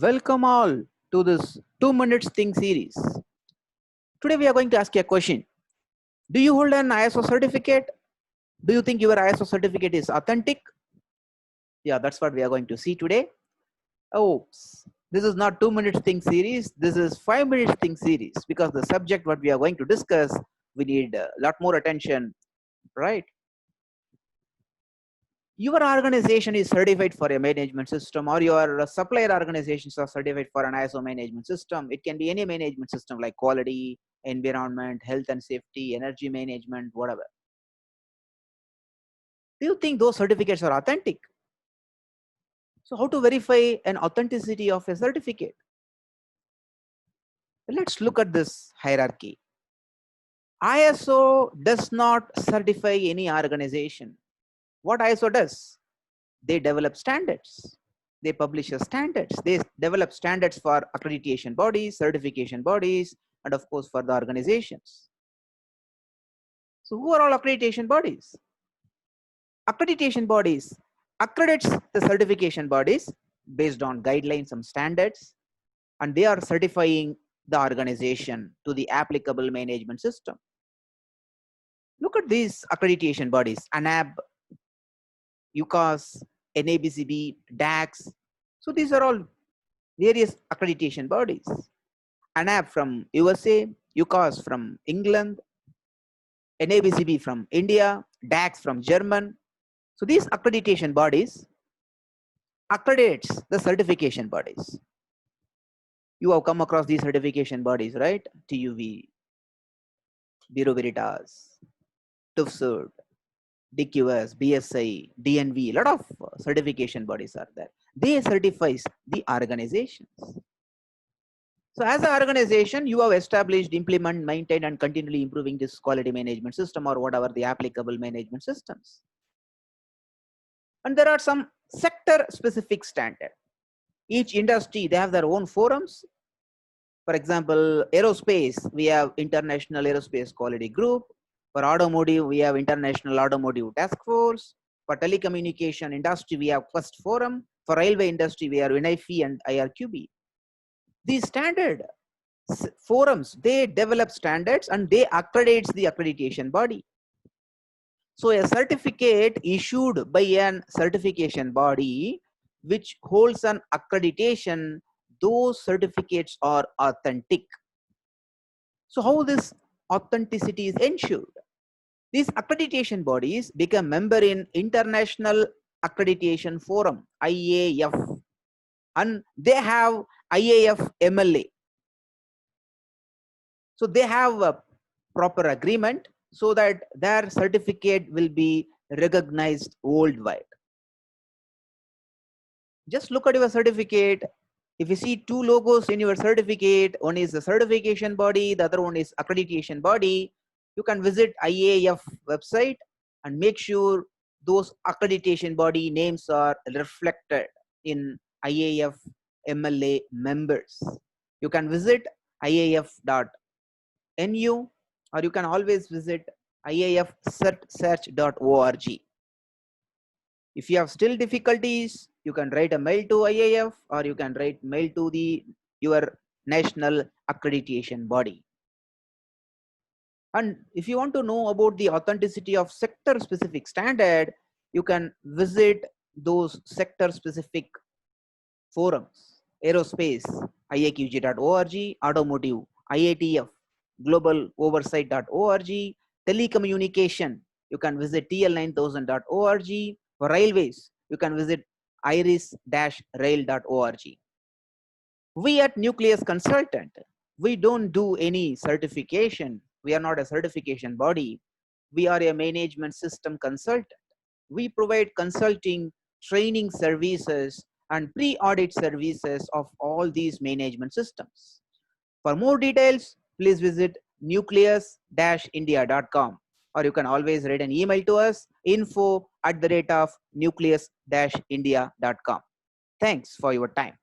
Welcome all to this 2 minutes thing series. Today we are going to ask you a question. Do you hold an ISO certificate? Do you think your ISO certificate is authentic? Yeah, that's what we are going to see today. Oh, this is not 2 minutes thing series. This is 5 minutes thing series because the subject what we are going to discuss, we need a lot more attention, right? Your organization is certified for a management system, or your supplier organizations are certified for an ISO management system. It can be any management system like quality, environment, health and safety, energy management, whatever. Do you think those certificates are authentic? So how to verify an authenticity of a certificate? Let's look at this hierarchy. ISO does not certify any organization. What ISO does? They develop standards. They publish standards. They develop standards for accreditation bodies, certification bodies, and of course for the organizations. So who are all accreditation bodies? Accreditation bodies accredits the certification bodies based on guidelines and standards, and they are certifying the organization to the applicable management system. Look at these accreditation bodies: ANAB, UCAS, NABCB, DAX. So these are all various accreditation bodies. ANAB from USA, UCAS from England, NABCB from India, DAX from German. So these accreditation bodies accredits the certification bodies. You have come across these certification bodies, right? TUV, Bureau Veritas, TÜVSÜD, DQS, BSI, DNV, a lot of certification bodies are there. They certifies the organizations. So as an organization, you have established, implement, maintain, and continually improving this quality management system or whatever the applicable management systems. And there are some sector specific standards. Each industry, they have their own forums. For example, aerospace, we have International Aerospace Quality Group. For automotive, we have International Automotive Task Force. For telecommunication industry, we have Quest Forum. For railway industry, we have UNIFI and IRQB. These standard forums, they develop standards and they accredits the accreditation body. So a certificate issued by an certification body which holds an accreditation, those certificates are authentic. So how this authenticity is ensured? These accreditation bodies become member in International Accreditation Forum, IAF, and they have IAF MLA. So they have a proper agreement so that their certificate will be recognized worldwide. Just look at your certificate. If you see two logos in your certificate, one is the certification body, the other one is accreditation body, you can visit IAF website and make sure those accreditation body names are reflected in IAF MLA members. You can visit iaf.nu, or you can always visit iafcertsearch.org. If you have still difficulties, you can write a mail to IAF, or you can write mail to your national accreditation body. And if you want to know about the authenticity of sector specific standard, you can visit those sector specific forums: aerospace, iaqg.org, automotive, IATF, globaloversight.org, telecommunication, you can visit tl9000.org. For railways, you can visit iris-rail.org. We at Nucleus Consultant, we don't do any certification. We are not a certification body. We are a management system consultant. We provide consulting, training services, and pre-audit services of all these management systems. For more details, please visit nucleus-india.com, or you can always write an email to us, info@nucleus-india.com. Thanks for your time.